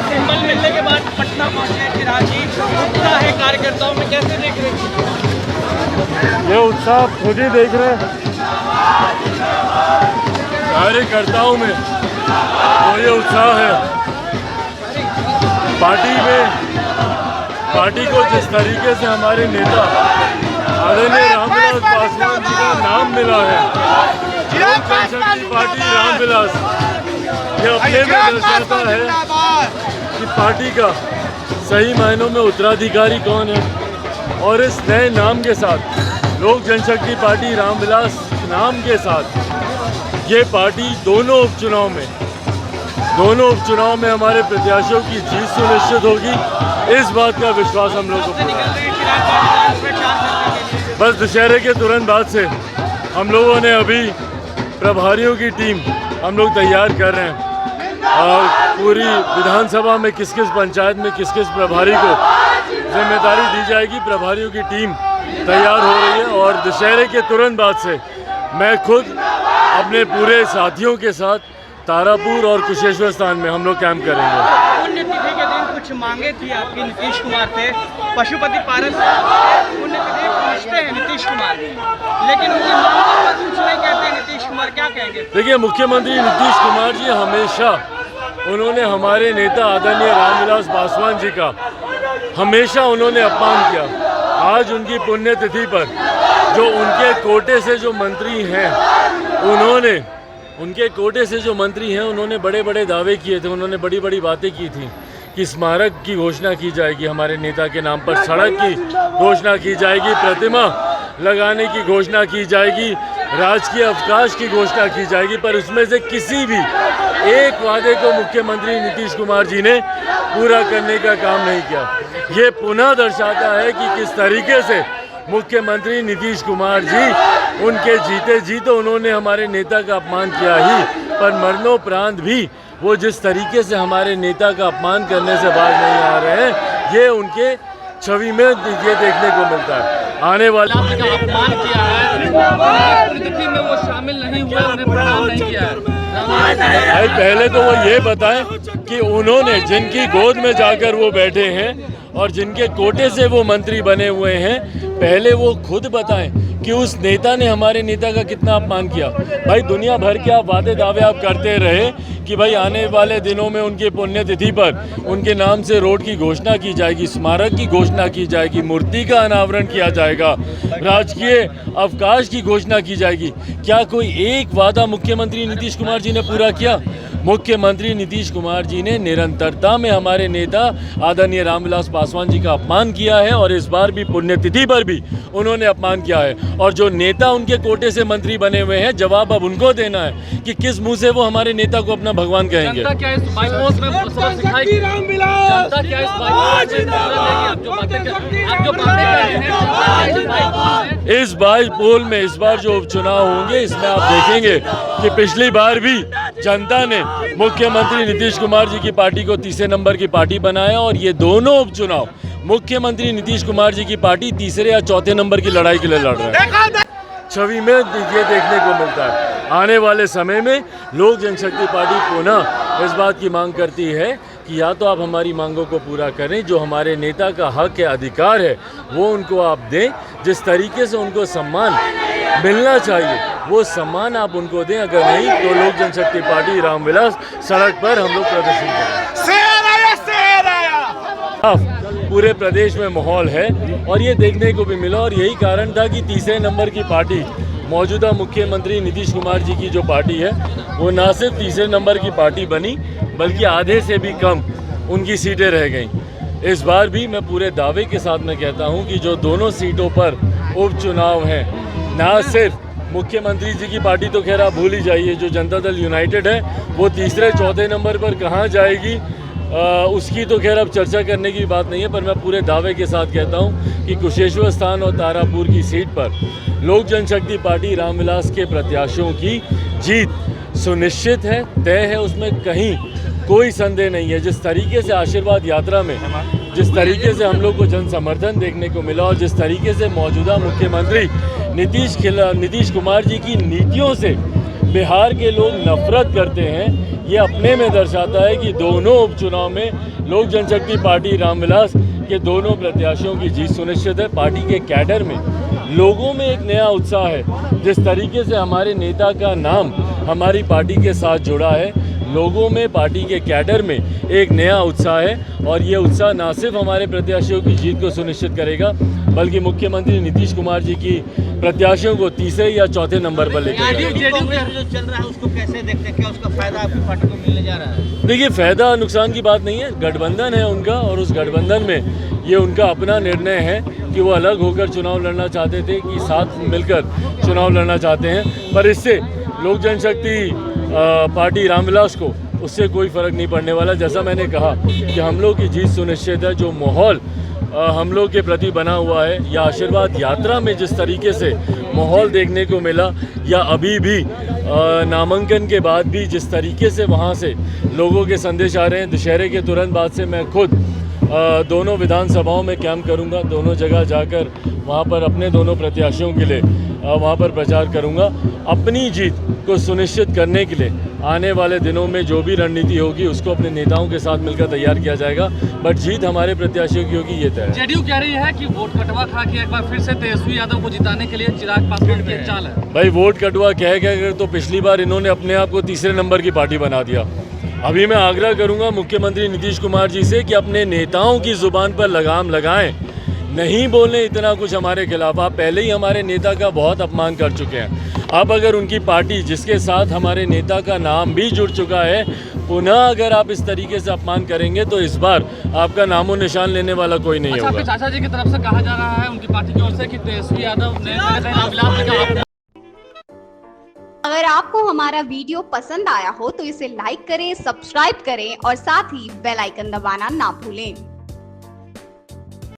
Symbol मिलने के बाद पटना पहुंचे चिराग जी, उत्साह है कार्यकर्ताओं में, कैसे देख रहे हैं? ये उत्साह खुद ही देख रहे हैं कार्यकर्ताओं में, तो ये उत्साह है पार्टी को जिस तरीके से हमारे नेता आदरणीय रामविलास पासवान जी का नाम मिला है, लोक जनशक्ति पार्टी रामविलास, ये अपने में दर्शाता है कि पार्टी का सही मायनों में उत्तराधिकारी कौन है। और इस नए नाम के साथ, लोक जनशक्ति पार्टी रामविलास नाम के साथ, ये पार्टी दोनों उपचुनाव में हमारे प्रत्याशियों की जीत सुनिश्चित होगी, इस बात का विश्वास हम लोगों को। बस दशहरे के तुरंत बाद से हम लोगों ने अभी प्रभारियों की टीम हम लोग तैयार कर रहे हैं, और पूरी विधानसभा में किस किस पंचायत में किस किस प्रभारी को जिम्मेदारी दी जाएगी, प्रभारियों की टीम तैयार हो रही है। और दशहरे के तुरंत बाद से मैं खुद अपने पूरे साथियों के साथ तारापुर और कुशेश्वर स्थान में हम लोग कैंप करेंगे। पुण्यतिथि के दिन कुछ मांगे थी आपकी नीतीश कुमार से, पशुपति पारस पुण्यतिथि पहुँचते हैं नीतीश कुमार, लेकिन उनकी मांगों पर कुछ नहीं कहते नीतीश कुमार, क्या कहेंगे? देखिए, मुख्यमंत्री नीतीश कुमार जी हमेशा, उन्होंने हमारे नेता आदरणीय रामविलास पासवान जी का हमेशा उन्होंने अपमान किया। आज उनकी पुण्यतिथि पर जो उनके कोटे से जो मंत्री हैं, उन्होंने बड़े बड़े दावे किए थे, उन्होंने बड़ी बड़ी बातें की थी कि स्मारक की घोषणा की जाएगी हमारे नेता के नाम पर, सड़क की घोषणा की जाएगी, प्रतिमा लगाने की घोषणा की जाएगी, राजकीय अवकाश की घोषणा की जाएगी, पर उसमें से किसी भी एक वादे को मुख्यमंत्री नीतीश कुमार जी ने पूरा करने का काम नहीं किया। ये पुनः दर्शाता है कि किस तरीके से मुख्यमंत्री नीतीश कुमार जी उनके जीते जी तो उन्होंने हमारे नेता का अपमान किया ही, पर मरणोपरांत भी वो जिस तरीके से हमारे नेता का अपमान करने से बाज नहीं आ रहे हैं, ये उनके छवि में ये देखने को मिलता है। आने वाले अपमान किया है, पुण्यतिथि में वो शामिल नहीं हुए, उन्हें प्रणाम नहीं किया है। भाई, पहले तो वो ये बताएं कि उन्होंने जिनकी गोद में जाकर वो बैठे हैं और जिनके कोटे से वो मंत्री बने हुए हैं, पहले वो खुद बताएं कि उस नेता ने हमारे नेता का कितना अपमान किया। भाई, दुनिया भर के आप वादे दावे आप करते रहे कि भाई आने वाले दिनों में उनकी पुण्यतिथि पर उनके नाम से रोड की घोषणा की जाएगी, स्मारक की घोषणा की जाएगी, मूर्ति का अनावरण किया जाएगा, राजकीय अवकाश की घोषणा की जाएगी। क्या कोई एक वादा मुख्यमंत्री नीतीश कुमार जी ने पूरा किया? मुख्यमंत्री नीतीश कुमार जी ने निरंतरता में हमारे नेता आदरणीय रामविलास पासवान जी का अपमान किया है, और इस बार भी पुण्यतिथि पर भी उन्होंने अपमान किया है। और जो नेता उनके कोटे से मंत्री बने हुए हैं, जवाब अब उनको देना है कि किस मुंह से वो हमारे नेता को अपना भगवान कहेंगे। जनता क्या इस बाईपास में सबक सिखाएगी? जनता क्या इस बाईपास में इस बाईपोल में इस बार जो उपचुनाव होंगे, इसमें आप देखेंगे कि पिछली बार भी जनता ने मुख्यमंत्री नीतीश कुमार जी की पार्टी को तीसरे नंबर की पार्टी बनाया, और ये दोनों उपचुनाव मुख्यमंत्री नीतीश कुमार जी की पार्टी तीसरे या चौथे नंबर की लड़ाई के लिए लड़ रहे हैं। छवि में ये देखने को मिलता है। आने वाले समय में लोक जनशक्ति पार्टी पुनः इस बात की मांग करती है कि या तो आप हमारी मांगों को पूरा करें, जो हमारे नेता का हक है, अधिकार है, वो उनको आप दें, जिस तरीके से उनको सम्मान मिलना चाहिए वो सम्मान आप उनको दें। अगर नहीं तो लोक जनशक्ति पार्टी रामविलास सड़क पर हम लोग प्रदर्शन करेंगे। पूरे प्रदेश में माहौल है और ये देखने को भी मिला, और यही कारण था कि तीसरे नंबर की पार्टी मौजूदा मुख्यमंत्री नीतीश कुमार जी की जो पार्टी है, वो ना सिर्फ तीसरे नंबर की पार्टी बनी बल्कि आधे से भी कम उनकी सीटें रह गईं। इस बार भी मैं पूरे दावे के साथ में कहता हूं कि जो दोनों सीटों पर उपचुनाव हैं, ना सिर्फ मुख्यमंत्री जी की पार्टी तो खैर आप भूल ही जाइए, जो जनता दल यूनाइटेड है वो तीसरे चौथे नंबर पर कहाँ जाएगी उसकी तो खैर अब चर्चा करने की बात नहीं है, पर मैं पूरे दावे के साथ कहता हूं कि कुशेश्वर स्थान और तारापुर की सीट पर लोक जनशक्ति पार्टी रामविलास के प्रत्याशियों की जीत सुनिश्चित है, तय है, उसमें कहीं कोई संदेह नहीं है। जिस तरीके से आशीर्वाद यात्रा में जिस तरीके से हम लोग को जन समर्थन देखने को मिला और जिस तरीके से मौजूदा मुख्यमंत्री नीतीश कुमार जी की नीतियों से बिहार के लोग नफरत करते हैं, ये अपने में दर्शाता है कि दोनों उपचुनाव में लोक जनशक्ति पार्टी रामविलास के दोनों प्रत्याशियों की जीत सुनिश्चित है। पार्टी के कैडर में लोगों में एक नया उत्साह है। जिस तरीके से हमारे नेता का नाम हमारी पार्टी के साथ जुड़ा है, लोगों में, पार्टी के कैडर में एक नया उत्साह है और ये उत्साह ना सिर्फ हमारे प्रत्याशियों की जीत को सुनिश्चित करेगा, बल्कि मुख्यमंत्री नीतीश कुमार जी की प्रत्याशियों को तीसरे या चौथे नंबर पर लेकर जाएगा। जो चल रहा है उसको कैसे देखते हैं, क्या उसका फायदा आपकी पार्टी को मिलने जा रहा है? देखिए, फायदा नुकसान की बात नहीं है, गठबंधन है उनका और उस गठबंधन में ये उनका अपना निर्णय है कि वो अलग होकर चुनाव लड़ना चाहते थे कि साथ मिलकर चुनाव लड़ना चाहते हैं। पर इससे लोक जनशक्ति पार्टी रामविलास को उससे कोई फ़र्क नहीं पड़ने वाला। जैसा मैंने कहा कि हम लोग की जीत सुनिश्चित है। जो माहौल हम लोग के प्रति बना हुआ है, या आशीर्वाद यात्रा में जिस तरीके से माहौल देखने को मिला, या अभी भी नामांकन के बाद भी जिस तरीके से वहाँ से लोगों के संदेश आ रहे हैं, दशहरे के तुरंत बाद से मैं खुद दोनों विधानसभाओं में कैंप करूंगा, दोनों जगह जाकर वहाँ पर अपने दोनों प्रत्याशियों के लिए वहाँ पर प्रचार करूंगा। अपनी जीत को सुनिश्चित करने के लिए आने वाले दिनों में जो भी रणनीति होगी उसको अपने नेताओं के साथ मिलकर तैयार किया जाएगा, बट जीत हमारे प्रत्याशियों की होगी, ये तय है। जेडीयू कह रही है कि वोट कटवा खा के एक बार फिर से तेजस्वी यादव को जिताने के लिए चिराग पासवान की एक चाल है। भाई, वोट कटवा कह कर तो पिछली बार इन्होंने अपने आप को तीसरे नंबर की पार्टी बना दिया। अभी मैं आग्रह करूंगा मुख्यमंत्री नीतीश कुमार जी से कि अपने नेताओं की जुबान पर लगाम लगाएं, नहीं बोलें इतना कुछ हमारे खिलाफ। आप पहले ही हमारे नेता का बहुत अपमान कर चुके हैं। अब अगर उनकी पार्टी, जिसके साथ हमारे नेता का नाम भी जुड़ चुका है, पुनः अगर आप इस तरीके से अपमान करेंगे तो इस बार आपका नामो निशान लेने वाला कोई नहीं होगा। आपके चाचा जी की तरफ से कहा जा रहा है उनकी पार्टी की ओर से कि तेजस्वी यादव ने रामविलास। अगर आपको हमारा वीडियो पसंद आया हो तो इसे लाइक करें, सब्सक्राइब करें और साथ ही बेल आइकन दबाना ना भूलें।